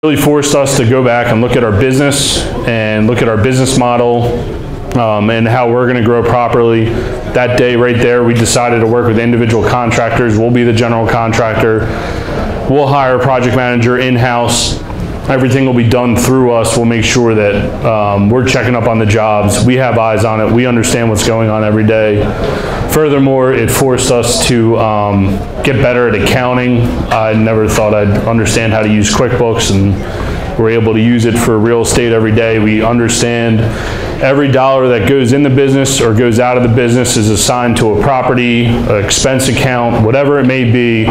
Really forced us to go back and look at our business and look at our business model and how we're going to grow properly. That day right there, we decided to work with individual contractors. We'll be the general contractor. We'll hire a project manager in-house. Everything will be done through us. We'll make sure that we're checking up on the jobs. We have eyes on it. We understand what's going on every day. Furthermore, it forced us to get better at accounting. I never thought I'd understand how to use QuickBooks, and we're able to use it for real estate every day. We understand every dollar that goes in the business or goes out of the business is assigned to a property, an expense account, whatever it may be.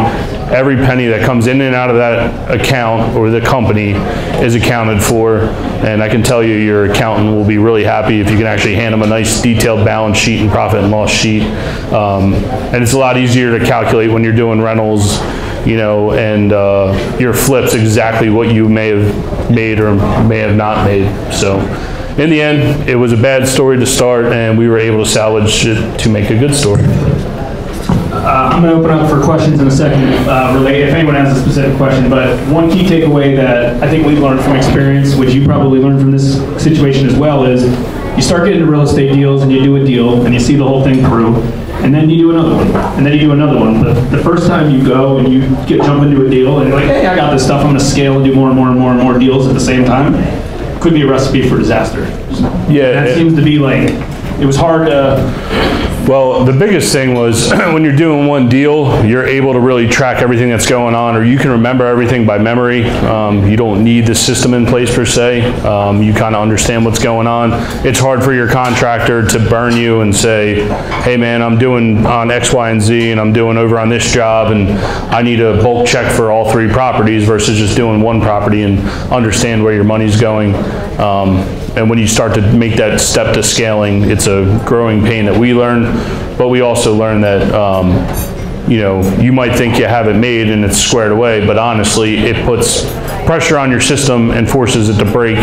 Every penny that comes in and out of that account or the company is accounted for. And I can tell you, your accountant will be really happy if you can actually hand them a nice detailed balance sheet and profit and loss sheet. And it's a lot easier to calculate when you're doing rentals, you know, and your flips exactly what you may have made or may have not made. So in the end, it was a bad story to start, and we were able to salvage it to make a good story. I'm going to open up for questions in a second, if anyone has a specific question, but one key takeaway that I think we've learned from experience, which you probably learned from this situation as well, is you start getting into real estate deals and you do a deal and you see the whole thing through, and then you do another one, and then you do another one. But the first time you go and you jump into a deal and you're like, hey, I got this stuff, I'm going to scale and do more and more and more and more deals at the same time, could be a recipe for disaster. Yeah, that seems to be like, it was hard to... Well, the biggest thing was when you're doing one deal, you're able to really track everything that's going on, or you can remember everything by memory. You don't need the system in place per se. You kind of understand what's going on. It's hard for your contractor to burn you and say, hey man, I'm doing on X, Y, and Z, and I'm doing over on this job, and I need a bulk check for all 3 properties versus just doing one property, and understand where your money's going. And when you start to make that step to scaling, it's a growing pain that we learn, but we also learn that, you know, you might think you have it made and it's squared away, but honestly, it puts pressure on your system and forces it to break.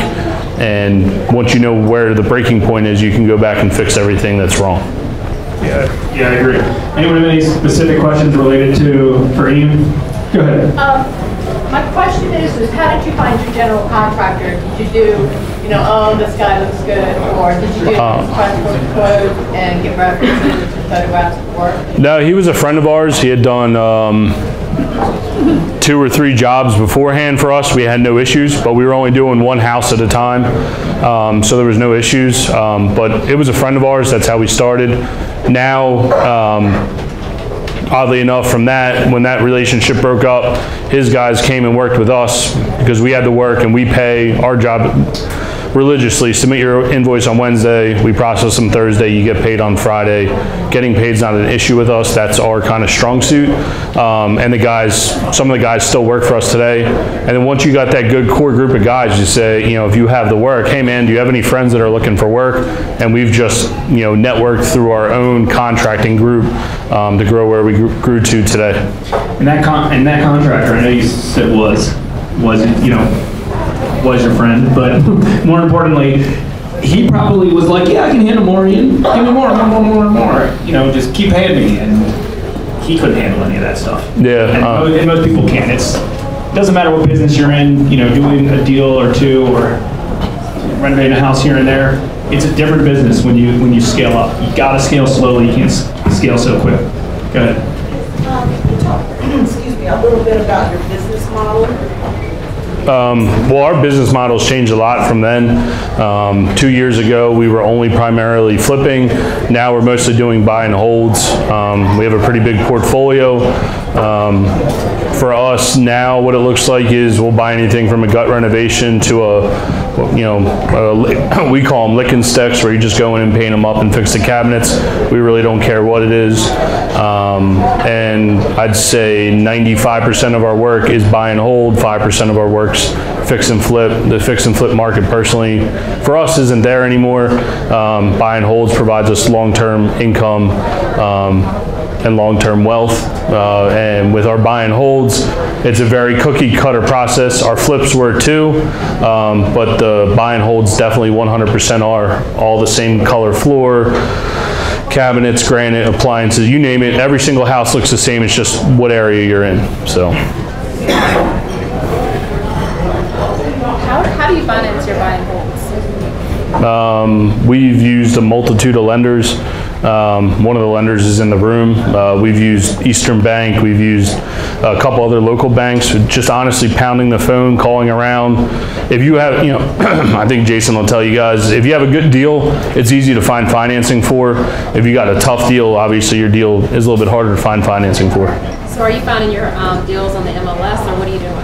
And once you know where the breaking point is, you can go back and fix everything that's wrong. Yeah, I agree. Anyone have any specific questions related for Ian? Go ahead. My question is how did you find your general contractor? Did you do, you know, oh, this guy looks good, or did you do a quote and get references and photographs of work? No, he was a friend of ours. He had done 2 or 3 jobs beforehand for us. We had no issues, but we were only doing one house at a time, so there was no issues. But it was a friend of ours. That's how we started. Now, oddly enough, from that, when that relationship broke up, his guys came and worked with us because we had the work and we pay our job religiously. Submit your invoice on Wednesday, we process them Thursday, you get paid on Friday. Getting paid is not an issue with us. That's our kind of strong suit. And the guys, some of the guys still work for us today. And then once you got that good core group of guys, you say, you know, if you have the work, hey man, do you have any friends that are looking for work? And we've just, you know, networked through our own contracting group to grow where we grew to today. And that contractor, I know you said was your friend, but more importantly, he probably was like, yeah, I can handle more, Ian. Give me more. You know, just keep paying me. And he couldn't handle any of that stuff. Yeah. And most people can't. It doesn't matter what business you're in, you know, doing a deal or 2 or renovating a house here and there. It's a different business when you scale up. You got to scale slowly. You can't scale so quick. Go ahead. Talk, excuse me, a little bit about your business model. Well, our business model's changed a lot from then. 2 years ago, we were only primarily flipping. Now we're mostly doing buy and holds. We have a pretty big portfolio. For us now, what it looks like is we'll buy anything from a gut renovation to we call them lick and sticks, where you just go in and paint them up and fix the cabinets. We really don't care what it is. And I'd say 95% of our work is buy and hold, 5% of our work's fix and flip. The fix and flip market personally, for us, isn't there anymore. Buy and holds provides us long-term income and long-term wealth. And with our buy and holds, it's a very cookie cutter process. Our flips were too, but the buy and holds definitely 100% are all the same color floor, cabinets, granite, appliances, you name it. Every single house looks the same. It's just what area you're in. So. do you finance your buy and holds? We've used a multitude of lenders. One of the lenders is in the room. We've used Eastern Bank. We've used a couple other local banks. Just honestly pounding the phone, calling around. If you have, I think Jason will tell you guys, if you have a good deal, it's easy to find financing for. If you got a tough deal, obviously your deal is a little bit harder to find financing for. So are you finding your deals on the MLS, or what are you doing?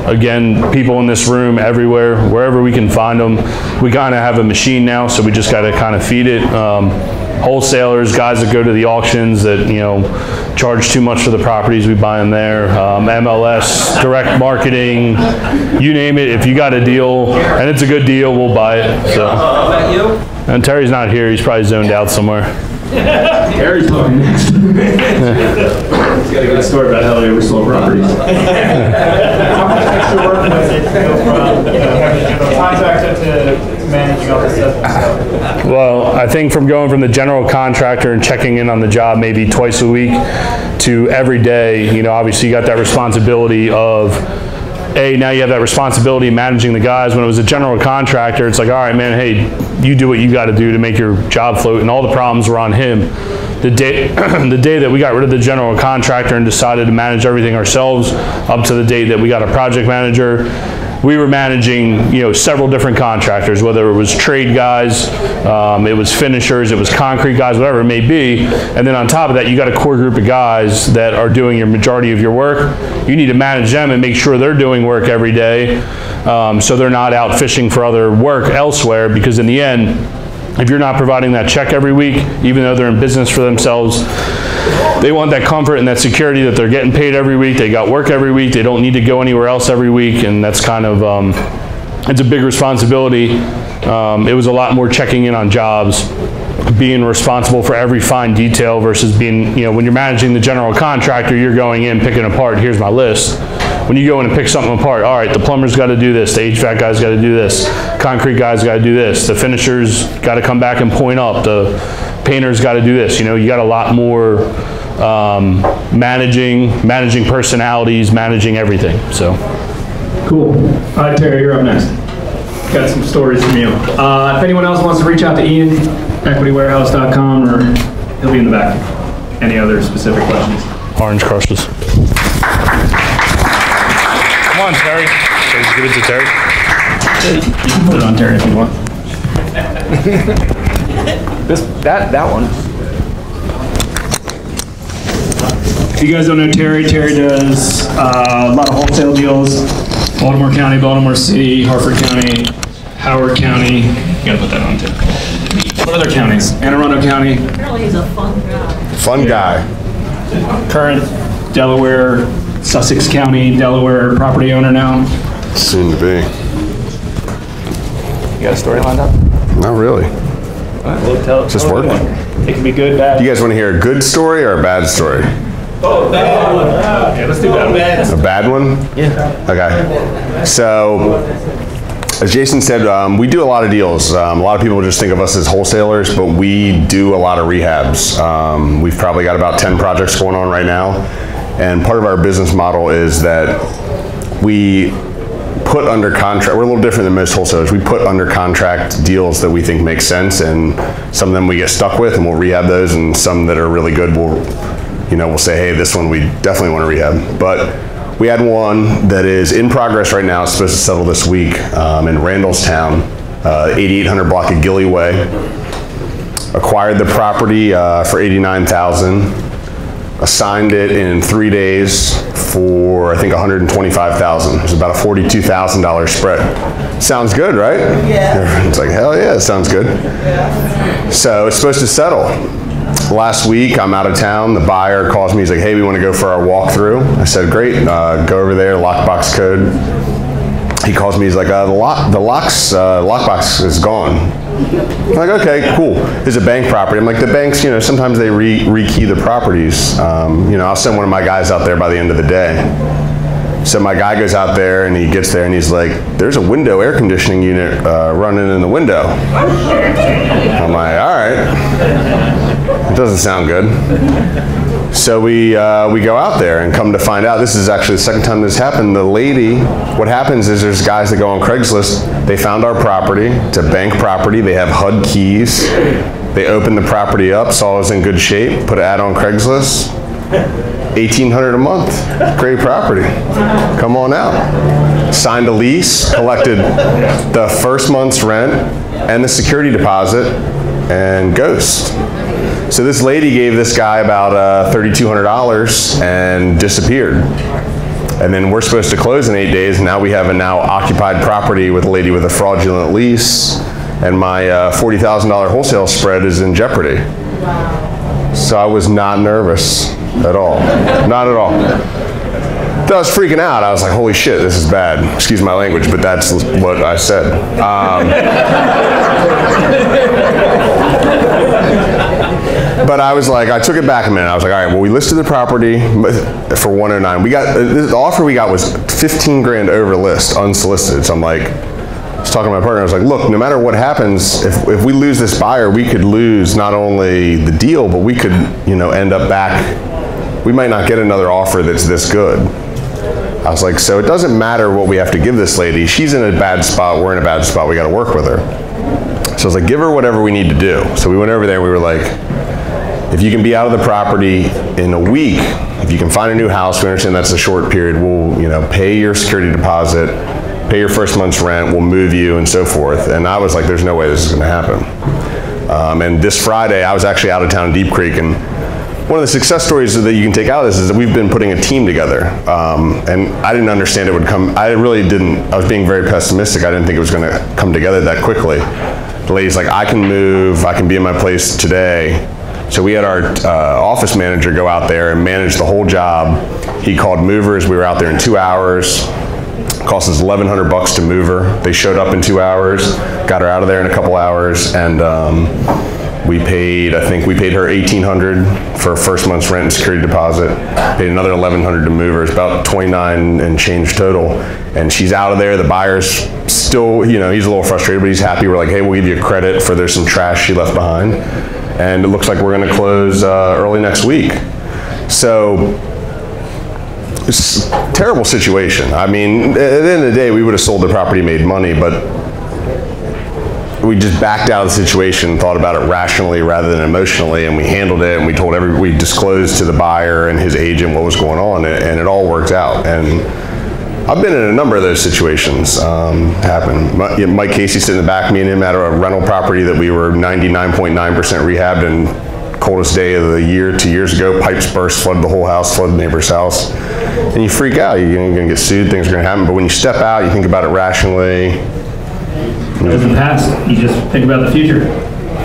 Again, people in this room, everywhere, wherever we can find them. We kind of have a machine now, so we just got to kind of feed it. Wholesalers, guys that go to the auctions that, charge too much for the properties, we buy them there. MLS, direct marketing, you name it. If you got a deal and it's a good deal, we'll buy it. So. And Terry's not here. He's probably zoned out somewhere. Terry's talking next. He's got a good story about how they oversold properties. How much extra work was it to go from having a general contractor to managing all this stuff? Well, I think from going from the general contractor and checking in on the job maybe twice a week to every day, obviously you got that responsibility of, now you have that responsibility of managing the guys. When it was a general contractor, it's like, all right, man, hey, you do what you got to do to make your job float, and all the problems were on him. The day that we got rid of the general contractor and decided to manage everything ourselves, up to the date that we got a project manager, we were managing, several different contractors, whether it was trade guys, it was finishers, it was concrete guys, whatever it may be. And then on top of that, you got a core group of guys that are doing your majority of your work. You need to manage them and make sure they're doing work every day, so they're not out fishing for other work elsewhere, because in the end, if you're not providing that check every week, even though they're in business for themselves, they want that comfort and that security that they're getting paid every week. They got work every week. They don't need to go anywhere else every week. And that's kind of, it's a big responsibility. It was a lot more checking in on jobs, being responsible for every fine detail versus being, when you're managing the general contractor, you're going in, picking apart, here's my list. When you go in and pick something apart, all right, the plumber's got to do this, the HVAC guy's got to do this, concrete guy's got to do this, the finishers got to come back and point up, the painter's got to do this. You got a lot more managing personalities, managing everything. So. Cool. All right, Terry, you're up next. Got some stories from you. If anyone else wants to reach out to Ian, equitywarehouse.com, or he'll be in the back. Any other specific questions? Orange crushes. Come on, Terry. Let's give it to Terry. You can put it on Terry if you want. That one. If you guys don't know Terry does a lot of wholesale deals. Baltimore County, Baltimore City, Harford County, Howard County. You gotta put that on too. What other counties? Anne Arundel County. Apparently he's a fun guy. Fun guy. Current Delaware, Sussex County, Delaware property owner now. Soon to be. You got a story lined up? Not really. We'll tell Just working. It can be good, bad. You guys want to hear a good story or a bad story? Oh, bad one. Yeah, let's do bad. A bad one? Yeah. Okay. So, as Jason said, we do a lot of deals. A lot of people just think of us as wholesalers, but we do a lot of rehabs. We've probably got about 10 projects going on right now. And part of our business model is that we put under contract, we're a little different than most wholesalers. We put under contract deals that we think make sense, and some of them we get stuck with and we'll rehab those, and some that are really good, we'll say, hey, this one we definitely want to rehab. But we had one that is in progress right now. It's supposed to settle this week in Randallstown, 8800 block of Gilly Way. Acquired the property for $89,000. Assigned it in 3 days for, I think, $125,000. It was about a $42,000 spread. Sounds good, right? Yeah. It's like, hell yeah, it sounds good. Yeah. So it's supposed to settle. Last week, I'm out of town. The buyer calls me. He's like, hey, we want to go for our walkthrough. I said, great, go over there, lockbox code. He calls me, he's like, the lockbox is gone. I'm like, okay, cool. It's a bank property. I'm like, the banks, sometimes they rekey the properties. I'll send one of my guys out there by the end of the day. So my guy goes out there and he gets there and he's like, there's a window air conditioning unit running in the window. I'm like, all right. It doesn't sound good. So we go out there and come to find out, this is actually the second time this happened. The lady, what happens is there's guys that go on Craigslist, they found our property, it's a bank property, they have HUD keys, they opened the property up, saw it was in good shape, put an ad on Craigslist, $1,800 a month, great property, come on out. Signed a lease, collected the first month's rent and the security deposit, and ghost. So this lady gave this guy about $3,200 and disappeared. And then we're supposed to close in 8 days, and now we have a now occupied property with a lady with a fraudulent lease, and my $40,000 wholesale spread is in jeopardy. Wow. So I was not nervous at all, not at all. I was freaking out. I was like, holy shit, this is bad. Excuse my language, but that's what I said. But I was like, I took it back a minute. I was like, all right, well, we listed the property for 109. We got, the offer we got was 15 grand over list, unsolicited. So I'm like, I was talking to my partner, I was like, look, no matter what happens, if we lose this buyer, we could lose not only the deal, but we could, end up back, we might not get another offer that's this good. I was like, so it doesn't matter what we have to give this lady. She's in a bad spot, we're in a bad spot, we gotta work with her. So I was like, give her whatever we need to do. So we went over there and we were like, if you can be out of the property in a week, if you can find a new house, we understand that's a short period, we'll pay your security deposit, pay your first month's rent, we'll move you and so forth. And I was like, there's no way this is gonna happen. And this Friday, I was actually out of town in Deep Creek, and one of the success stories that you can take out of this is that we've been putting a team together. And I didn't understand it would come, I really didn't, I was being very pessimistic. I didn't think it was gonna come together that quickly. The lady's like, I can move, I can be in my place today. So we had our office manager go out there and manage the whole job. He called movers, we were out there in 2 hours. Cost us $1,100 to move her. They showed up in 2 hours, got her out of there in a couple hours, and we paid, I think we paid her $1,800 for first month's rent and security deposit, paid another $1,100 to move her. It's about 29 and change total. And she's out of there, the buyer's still, he's a little frustrated, but he's happy. We're like, hey, we'll give you credit for there's some trash she left behind. And it looks like we're gonna close early next week. So, it's a terrible situation. I mean, at the end of the day, we would have sold the property, made money, but we just backed out of the situation, thought about it rationally rather than emotionally, and we handled it, and we disclosed to the buyer and his agent what was going on, and it all worked out. And I've been in a number of those situations happen. Mike Casey sitting in the back, me and him at a rental property that we were 99.9% rehabbed, and coldest day of the year 2 years ago, pipes burst, flooded the whole house, flooded the neighbor's house. And you freak out, you're gonna get sued, things are gonna happen, but when you step out, you think about it rationally. It doesn't pass, you just think about the future.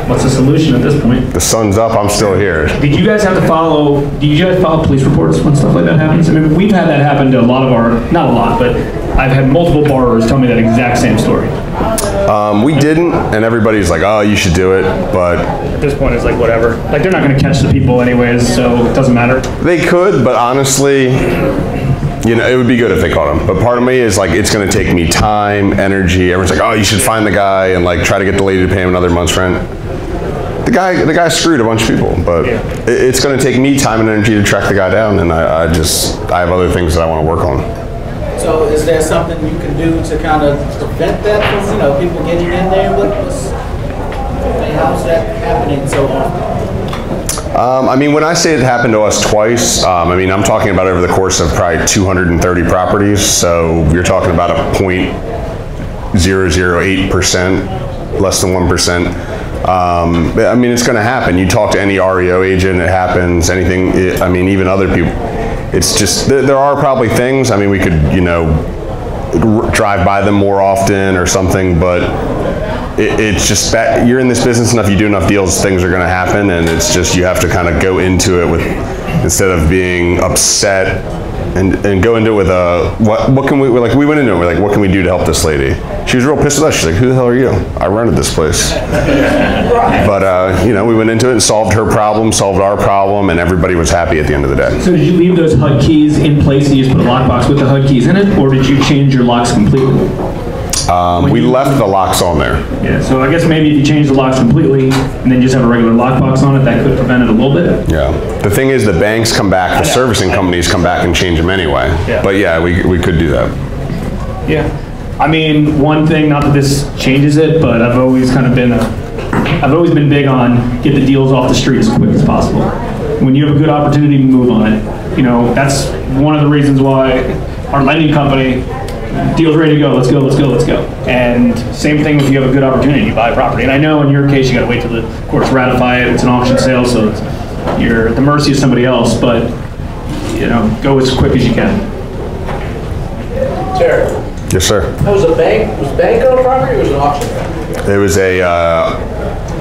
What's the solution at this point? The sun's up, I'm still here. Did you guys have to follow police reports when stuff like that happens? I mean, we've had that happen to a lot of our, not a lot, but I've had multiple borrowers tell me that exact same story. We didn't, and everybody's like, oh, you should do it, but at this point it's like whatever. Like, they're not gonna catch the people anyways, so it doesn't matter. they could, but honestly, it would be good if they caught him. But part of me is like, it's gonna take me time, energy. Everyone's like, oh, you should find the guy and like try to get the lady to pay him another month's rent. The guy screwed a bunch of people, but it's going to take me time and energy to track the guy down, and I have other things that I want to work on. So is there something you can do to kind of prevent that from, people getting in there? How's that happening so often? I mean, when I say it happened to us twice, I mean, I'm talking about over the course of probably 230 properties, so you're talking about a 0.008%, less than 1%. I mean, it's going to happen. You talk to any REO agent, it happens. Anything, I mean, even other people. It's just, there are probably things. I mean, we could, drive by them more often or something, but it's just that you're in this business enough, you do enough deals, things are going to happen, and it's just, you have to kind of go into it with, instead of being upset, and go into it with what can we went into it, we're like, what can we do to help this lady? She was real pissed at us. She's like, who the hell are you? I rented this place. But we went into it and solved her problem, solved our problem, and everybody was happy at the end of the day. So did you leave those HUD keys in place and you just put a lockbox with the HUD keys in it, or did you change your locks completely? We left the locks on there. Yeah, so I guess maybe if you change the locks completely and then just have a regular lockbox on it, that could prevent it a little bit. Yeah. The thing is, the banks come back, the servicing companies come back and change them anyway. Yeah. But yeah, we could do that. Yeah. I mean, one thing, not that this changes it, but I've always been big on get the deals off the street as quick as possible. When you have a good opportunity to move on it, you know, that's one of the reasons why our lending company, deal's ready to go, let's go, let's go, let's go. And same thing if you have a good opportunity, you buy a property. And I know in your case, you gotta wait till the courts ratify it, it's an auction sale, so you're at the mercy of somebody else, but, you know, go as quick as you can. Terry, Yes, sir. that was bank owned property or was it auction? It was a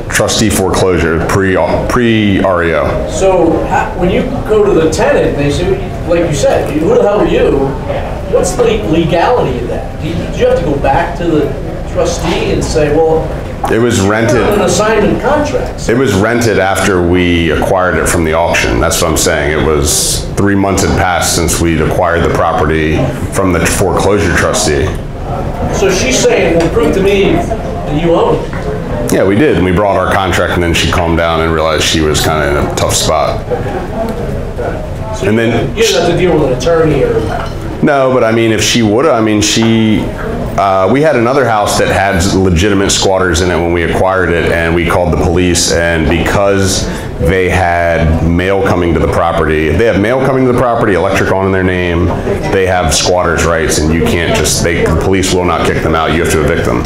trustee foreclosure, pre-REO. So when you go to the tenant, they say, like you said, who the hell are you? What's the legality of that? Do you have to go back to the trustee and say, well, It was rented. you're on an assignment contract? It was rented after we acquired it from the auction. That's what I'm saying. It was 3 months had passed since we'd acquired the property from the foreclosure trustee. So she's saying, well, prove to me that you own it. Yeah, we did. And we brought our contract, and then she calmed down and realized she was kind of in a tough spot. So And then- you didn't have to deal with an attorney or... No, but I mean, if she would have, I mean, we had another house that had legitimate squatters in it when we acquired it, and we called the police, and because they had mail coming to the property, if they have mail coming to the property, electric on in their name, they have squatters' rights, and you can't just, the police will not kick them out, you have to evict them.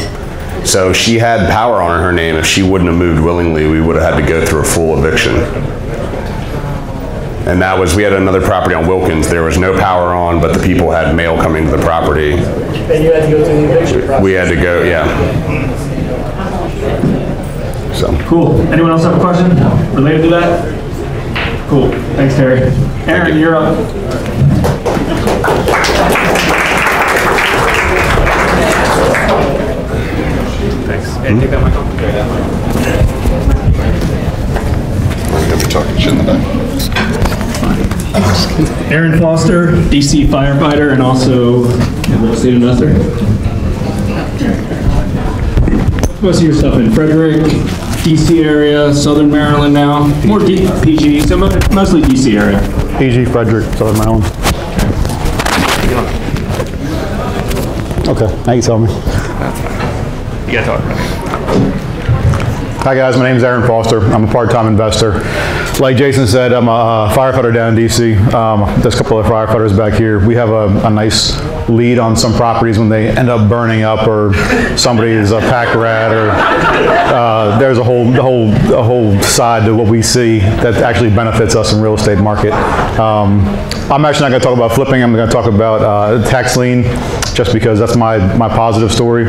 So she had power on her name. If she wouldn't have moved willingly, we would have had to go through a full eviction. And that was, we had another property on Wilkins. There was no power on, but the people had mail coming to the property. And you had to go through the eviction process? We had to go, yeah. So. Cool. Anyone else have a question related to that? Cool. Thanks, Terry. Aaron, you're up. Thanks. Hey, take that mic off. I'm gonna be talking shit in the back. Aaron Foster, DC firefighter and also a real estate investor. Most of your stuff in Frederick, DC area, Southern Maryland now, more PG, so mostly DC area. PG, Frederick, Southern Maryland. Okay, now you tell me. You gotta talk. Hi guys, my name is Aaron Foster. I'm a part-time investor. Like Jason said, I'm a firefighter down in DC. There's a couple of firefighters back here. We have a nice lead on some properties when they end up burning up, or somebody is a pack rat, or there's a whole side to what we see that actually benefits us in real estate market. I'm actually not going to talk about flipping. I'm going to talk about tax lien, just because that's my positive story.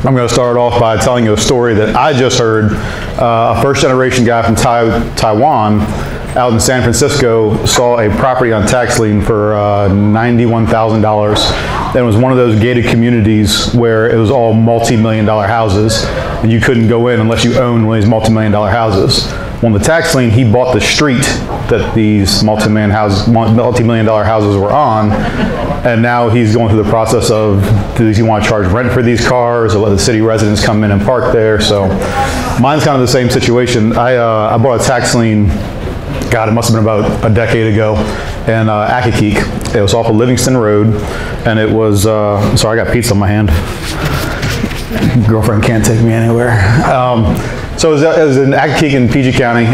I'm going to start off by telling you a story that I just heard. A first-generation guy from Taiwan out in San Francisco saw a property on tax lien for $91,000. It was one of those gated communities where it was all multi-million-dollar houses, and you couldn't go in unless you owned one of these multi-million-dollar houses. On the tax lien, he bought the street that these multi-million-dollar houses were on, and now he's going through the process of, does he want to charge rent for these cars, or let the city residents come in and park there? So mine's kind of the same situation. I bought a tax lien, God, it must have been about a decade ago, in Accokeek. It was off of Livingston Road, and it was, sorry, I got pizza on my hand. Girlfriend can't take me anywhere. So it was in Accokeek in PG County.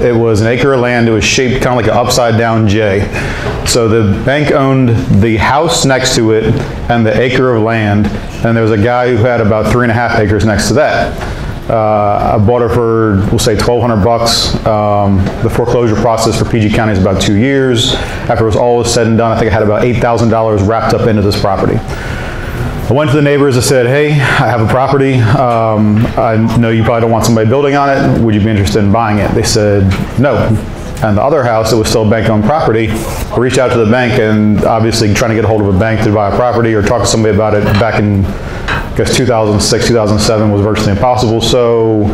It was an acre of land. It was shaped kind of like an upside down J. So the bank owned the house next to it and the acre of land, and there was a guy who had about 3.5 acres next to that. I bought it for, we'll say, $1,200. The foreclosure process for PG County is about 2 years. After it was all said and done, I think I had about $8,000 wrapped up into this property. I went to the neighbors and said, hey, I have a property. I know you probably don't want somebody building on it. Would you be interested in buying it? They said, no. And the other house, that was still bank-owned property, I reached out to the bank, and obviously trying to get a hold of a bank to buy a property or talk to somebody about it back in, I guess, 2006, 2007 was virtually impossible. So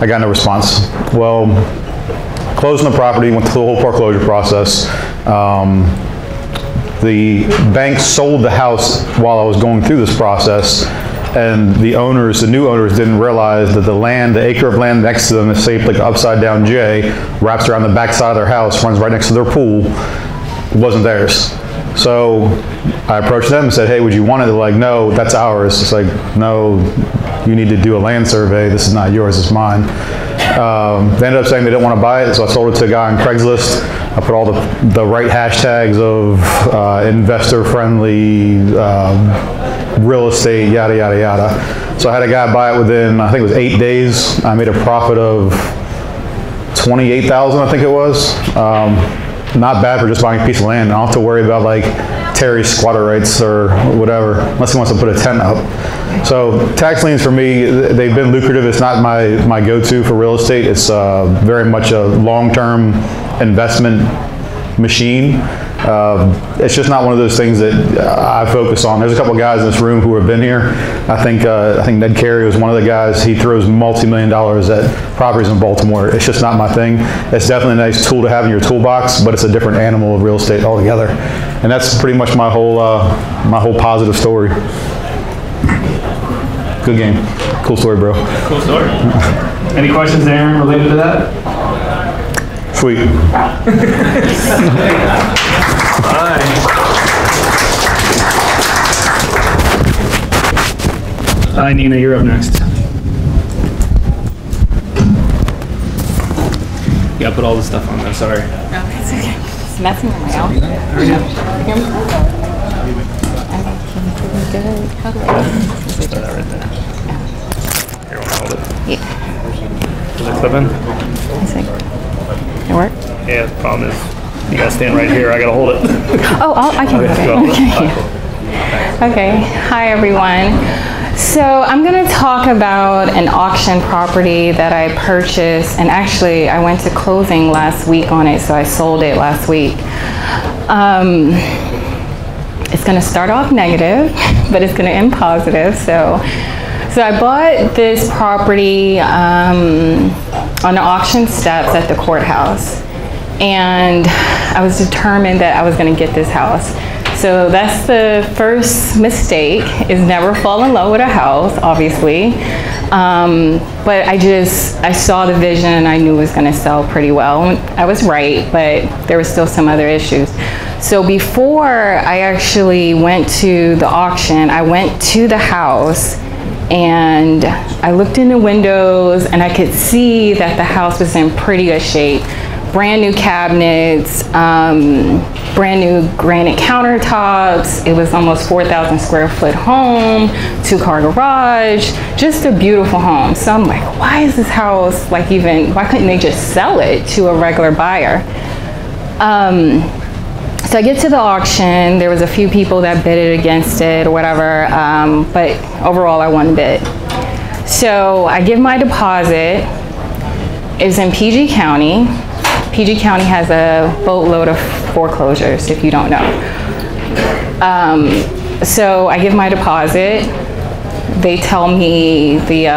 I got no response. Well, closed on the property, went through the whole foreclosure process. The bank sold the house while I was going through this process, and the new owners didn't realize that the acre of land next to them is shaped like an upside down J, wraps around the back side of their house, runs right next to their pool, wasn't theirs. So I approached them and said, hey, would you want it? They're like, no, that's ours. It's like, no, you need to do a land survey. This is not yours, it's mine. They ended up saying they didn't want to buy it, so I sold it to a guy on Craigslist. I put all the right hashtags of investor-friendly, real estate, yada, yada, yada. So I had a guy buy it within, I think it was 8 days. I made a profit of $28,000, I think it was. Not bad for just buying a piece of land. I don't have to worry about like Terry's squatter rights or whatever, unless he wants to put a tent up. So tax liens for me, they've been lucrative. It's not my go-to for real estate. It's very much a long-term investment machine. It's just not one of those things that I focus on. There's a couple guys in this room who have been here. I think Ned Carey was one of the guys. He throws multi-million dollars at properties in Baltimore. It's just not my thing. It's definitely a nice tool to have in your toolbox, but it's a different animal of real estate altogether. And that's pretty much my whole positive story. Good game. Cool story, bro. Cool story. Any questions, Aaron, related to that? Sweet. Hi, Nina, you're up next. Yeah, put all the stuff on there, sorry. Oh, it's okay. It's messing with my outfit. Start that right there. Here, want to hold it? Yeah. Does it clip in? I think it work? Yeah, the problem is you gotta stand right here. I gotta hold it. Oh, I can hold it. Okay. Okay. Hi, everyone. So I'm going to talk about an auction property that I purchased, and actually I went to closing last week on it, so I sold it last week. It's going to start off negative, but it's going to end positive. So I bought this property on the auction steps at the courthouse, and I was determined that I was going to get this house. So that's the first mistake, is never fall in love with a house, obviously. But I saw the vision and I knew it was gonna sell pretty well. I was right, but there were still some other issues. So before I actually went to the auction, I went to the house and I looked in the windows and I could see that the house was in pretty good shape. Brand new cabinets, brand new granite countertops. It was almost 4,000 square foot home, 2-car garage, just a beautiful home. So I'm like, why is this house why couldn't they just sell it to a regular buyer? So I get to the auction. There was a few people that bidded against it or whatever, but overall I won bid. So I give my deposit. It was in PG County. PG County has a boatload of foreclosures, if you don't know. So I give my deposit. They tell me, the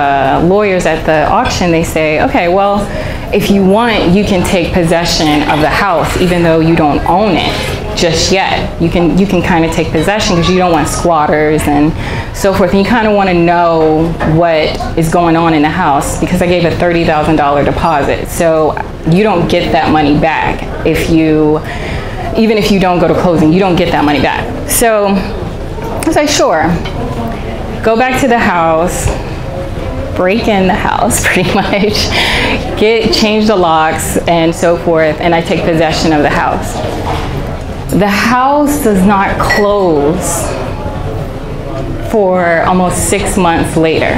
lawyers at the auction, they say, okay, well, if you want, you can take possession of the house, even though you don't own it just yet. You can kind of take possession because you don't want squatters and so forth. And you kind of want to know what is going on in the house, because I gave a $30,000 deposit. So you don't get that money back even if you don't go to closing, you don't get that money back. So I was like, sure. Go back to the house, break in the house pretty much, change the locks and so forth, and I take possession of the house. The house does not close for almost 6 months later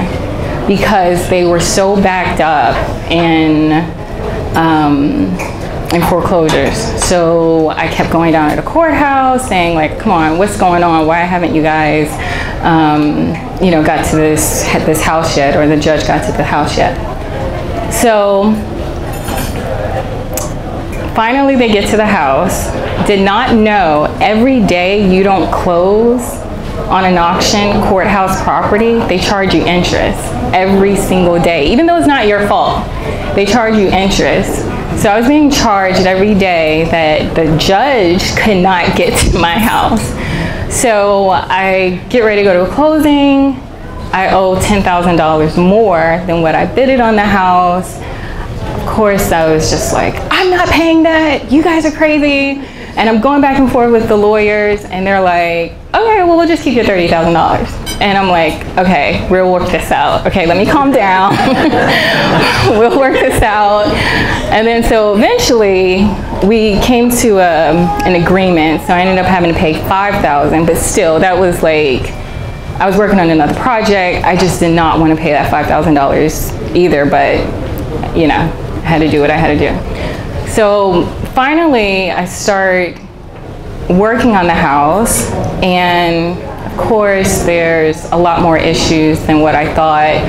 because they were so backed up in foreclosures. So I kept going down to the courthouse saying, like, come on, what's going on? Why haven't you guys, got to this house yet, or the judge got to the house yet? So finally they get to the house. Did not know every day you don't close on an auction courthouse property, they charge you interest every single day, even though it's not your fault. They charge you interest. So I was being charged every day that the judge could not get to my house. So I get ready to go to a closing. I owe $10,000 more than what I bidded on the house. Of course, I was just like, I'm not paying that. You guys are crazy. And I'm going back and forth with the lawyers, and they're like, okay, well, we'll just keep your $30,000. And I'm like, okay, we'll work this out. Okay, let me calm down. We'll work this out. And then so eventually we came to an agreement. So I ended up having to pay $5,000, but still that was like, I was working on another project. I just did not want to pay that $5,000 either, but you know, I had to do what I had to do. So finally I start working on the house, and of course there's a lot more issues than what I thought.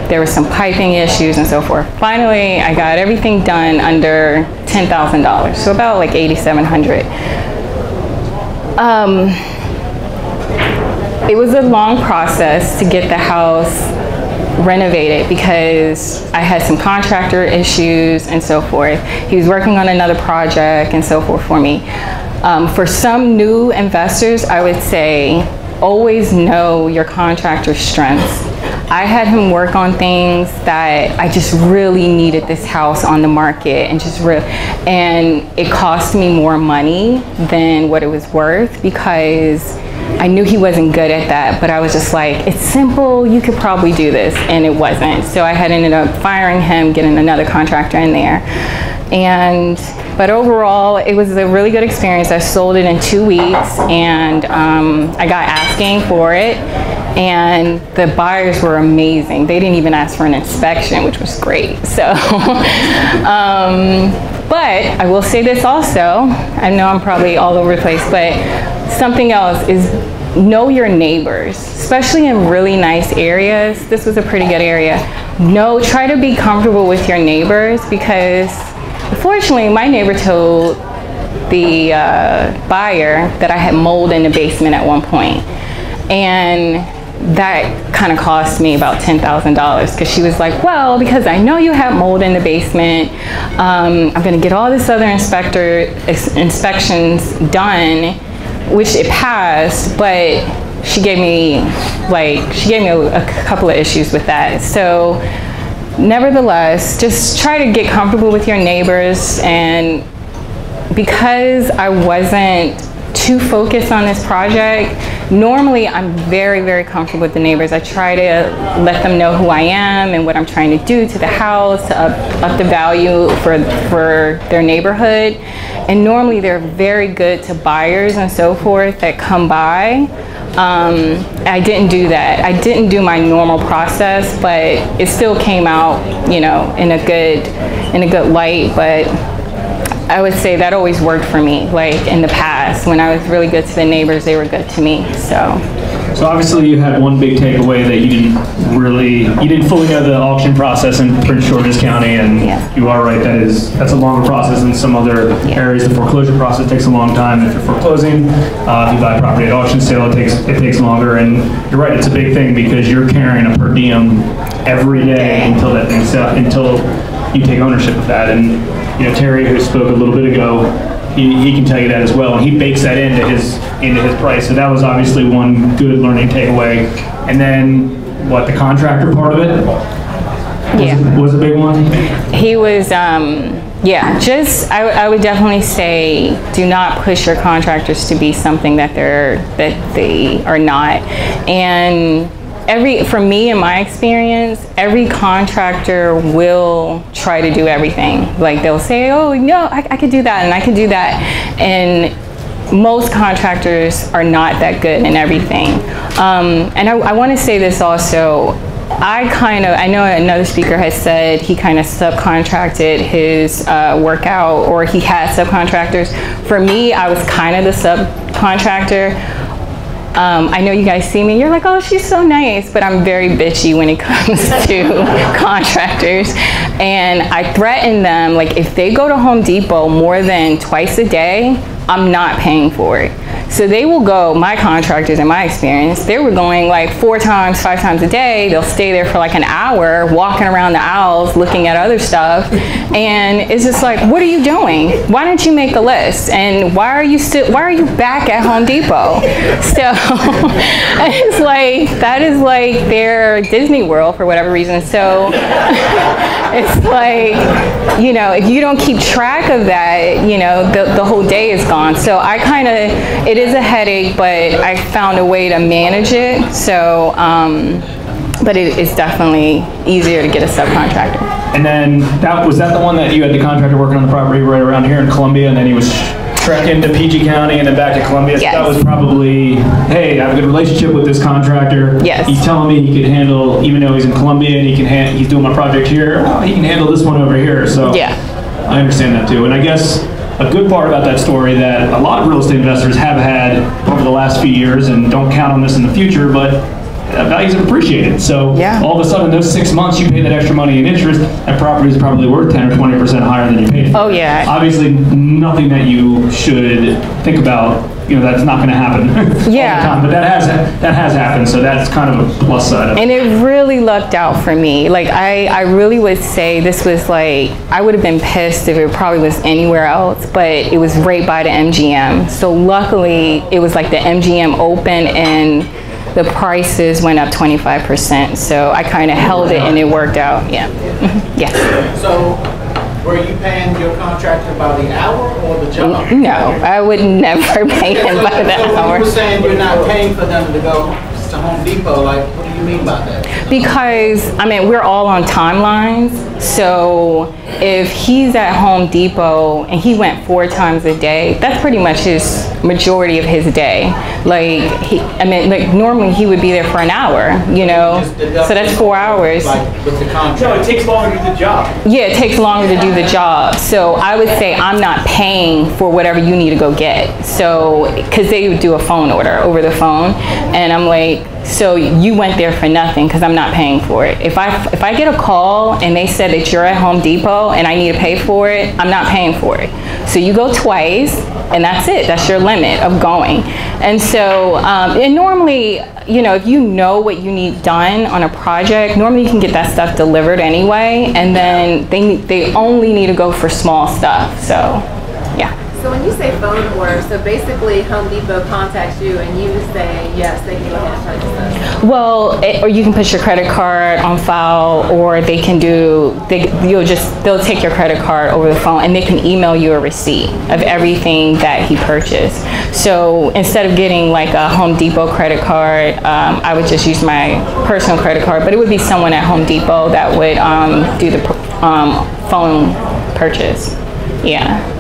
There were some piping issues and so forth. Finally I got everything done under $10,000, so about like $8,700. It was a long process to get the house renovated because I had some contractor issues and so forth. He was working on another project and so forth for me. For some new investors, I would say always know your contractor's strengths. I had him work on things that I just really needed this house on the market, and and it cost me more money than what it was worth because I knew he wasn't good at that, but I was just like, it's simple, you could probably do this, and it wasn't. So I had ended up firing him, getting another contractor in there. But overall, it was a really good experience. I sold it in 2 weeks, and I got asking for it, and the buyers were amazing. They didn't even ask for an inspection, which was great. So, but I will say this also, I know I'm probably all over the place, but something else is know your neighbors, especially in really nice areas. This was a pretty good area. Try to be comfortable with your neighbors, because unfortunately my neighbor told the buyer that I had mold in the basement at one point, and that kind of cost me about $10,000 because she was like, well, because I know you have mold in the basement, I'm going to get all this other inspections done, which it passed, but she gave me a couple of issues with that. So nevertheless, just try to get comfortable with your neighbors. And because I wasn't too focused on this project, normally I'm very, very comfortable with the neighbors. I try to let them know who I am and what I'm trying to do to the house to up the value for their neighborhood. And normally they're very good to buyers and so forth that come by. I didn't do that. I didn't do my normal process, but it still came out, you know, in a good light. But I would say that always worked for me. Like in the past, when I was really good to the neighbors, they were good to me. So obviously you had one big takeaway that you didn't fully know the auction process in Prince George's County, and you are right, that's a longer process than some other areas. The foreclosure process takes a long time. If you're foreclosing, if you buy property at auction sale, it takes longer. And you're right, it's a big thing because you're carrying a per diem every day until that thing until you take ownership of that. And you know, Terry, who spoke a little bit ago, he can tell you that as well, and he bakes that into his price. So that was obviously one good learning takeaway. And then the contractor part of it was a big one. He was I would definitely say do not push your contractors to be something that they are not. And for me, in my experience, every contractor will try to do everything. Like they'll say, oh no, I could do that and I could do that. And most contractors are not that good in everything. And I want to say this also. I know another speaker has said he kind of subcontracted his workout, or he had subcontractors. For me, I was kind of the subcontractor. I know you guys see me, you're like, oh, she's so nice, but I'm very bitchy when it comes to contractors. And I threaten them, like if they go to Home Depot more than twice a day, I'm not paying for it. So they will go, my contractors in my experience, they were going like 4 times, 5 times a day. They'll stay there for like an hour, walking around the aisles, looking at other stuff. And it's just like, what are you doing? Why didn't you make a list? And why are you back at Home Depot? So it's like, that is like their Disney World for whatever reason. So it's like, you know, if you don't keep track of that, you know, the whole day is gone. So I kind of, it is a headache, but I found a way to manage it. So, but it's definitely easier to get a subcontractor. And then was that the one that you had the contractor working on the property right around here in Columbia, and then he was trekking to PG County and then back to Columbia? Yes. So that was probably, hey, I have a good relationship with this contractor. Yes. He's telling me he could handle, even though he's in Columbia and he's doing my project here, well, he can handle this one over here. So Yeah. I understand that too. And I guess a good part about that story that a lot of real estate investors have had over the last few years, and don't count on this in the future, but values have appreciated. So Yeah. all of a sudden, those 6 months you pay that extra money in interest, that property is probably worth 10 or 20% higher than you paid for. Oh, yeah. Obviously, nothing that you should think about. You know, that's not going to happen Yeah. all the time, but that has happened. So that's kind of a plus side of it. And it really lucked out for me. Like, I really would say this was like, I would have been pissed if it probably was anywhere else, but it was right by the MGM. So luckily, it was like the MGM open and the prices went up 25%. So I kind of held it and it worked out. Yeah. Yeah. So, were you paying your contractor by the hour or the job? No, I would never pay him by the So when hour. you were saying you're not paying for them to go to Home Depot, like, what do you mean by that? Because, I mean, we're all on timelines. So if he's at Home Depot and he went 4 times a day, that's pretty much his majority of his day. Like, normally he would be there for an hour, you know? So that's 4 hours. Like, with the contract? No, it takes longer to do the job. Yeah, it takes longer to do the job. So I would say I'm not paying for whatever you need to go get. So, because they would do a phone order over the phone. And I'm like, so you went there for nothing because I'm not paying for it. If I get a call and they said that you're at Home Depot and I need to pay for it, I'm not paying for it. So you go twice and that's it. That's your limit of going. And so, and normally, you know, if you know what you need done on a project, normally you can get that stuff delivered anyway. And then they only need to go for small stuff. So, yeah. So when you say phone order, so basically Home Depot contacts you and you say, yes, they can go ahead and purchase this. Well, or you can put your credit card on file, or they can they'll take your credit card over the phone and they can email you a receipt of everything that he purchased. So instead of getting like a Home Depot credit card, I would just use my personal credit card, but it would be someone at Home Depot that would do the phone purchase. Yeah.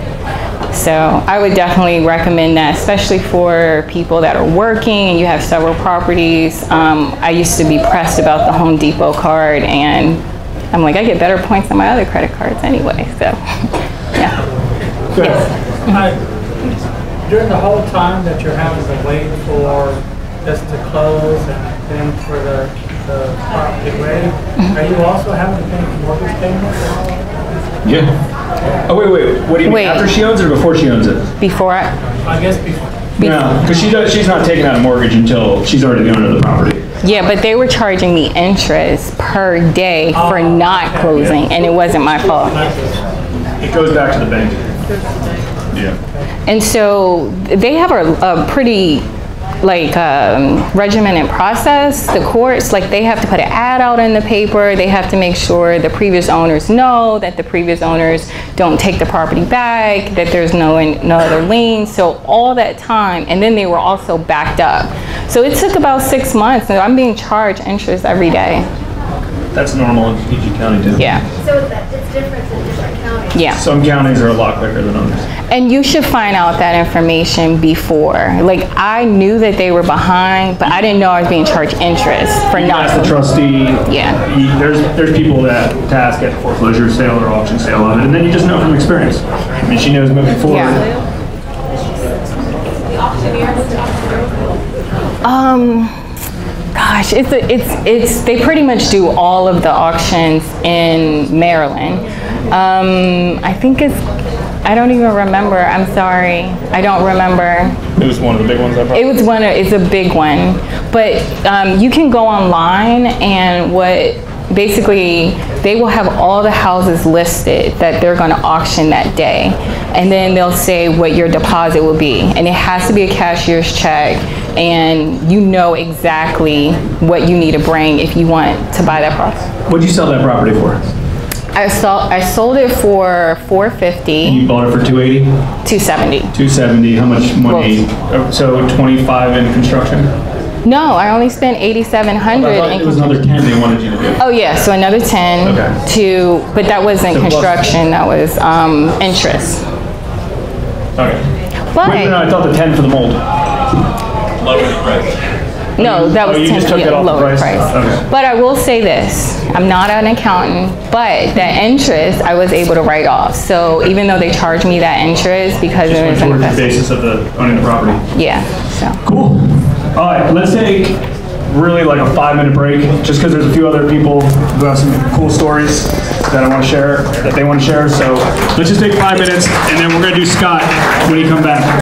So I would definitely recommend that, especially for people that are working and you have several properties. I used to be pressed about the Home Depot card, and I'm like, I get better points on my other credit cards anyway. So, yeah. Good. During the whole time that you're having to wait for this to close and then for the property ready, are you also having to pay mortgage payments? Yeah. Oh, wait. What do you mean? After she owns it or before she owns it? Before I guess before. No, because she's not taking out a mortgage until she's already the owner of the property. Yeah, but they were charging me interest per day for not closing, and it wasn't my fault. It goes back to the bank. Yeah. And so they have a pretty regimented process. The courts, like, they have to put an ad out in the paper. They have to make sure the previous owners know that the previous owners don't take the property back, that there's no other liens. So all that time, and then they were also backed up. So it took about 6 months, and I'm being charged interest every day. That's normal in PG County too. Yeah. So it's different in different counties? Yeah. Some counties are a lot quicker than others. And you should find out that information before. Like, I knew that they were behind, but I didn't know I was being charged interest for not. Ask the trustee. Yeah. There's people that task at the foreclosure sale or auction sale of it, and then you just know from experience. I mean, she knows moving forward. Yeah. Gosh, they pretty much do all of the auctions in Maryland. I think it's I don't even remember. I'm sorry. I don't remember. It was one of the big ones I brought. It was it's a big one. But you can go online and basically they will have all the houses listed that they're going to auction that day. And then they'll say what your deposit will be. And it has to be a cashier's check. And you know exactly what you need to bring if you want to buy that property. What'd you sell that property for? I sold it for $450. And you bought it for $280? $270. $270. How much money? So $25 in construction? No, I only spent $8,700. It was another 10 they wanted you to do. Oh yeah, so another 10 but that wasn't construction. That was interest. Okay. But wait, no, I thought the 10 for the mold. Lower price. No, that was you 10 just took it off the lower price? Okay. But I will say this, I'm not an accountant, but that interest I was able to write off. So even though they charged me that interest because it was an towards the investment. basis of owning the property. Yeah, so. Cool. All right, let's take really like a 5-minute break, just because there's a few other people who have some cool stories that I want to share, that they want to share. So let's just take 5 minutes, and then we're going to do Scott when he comes back.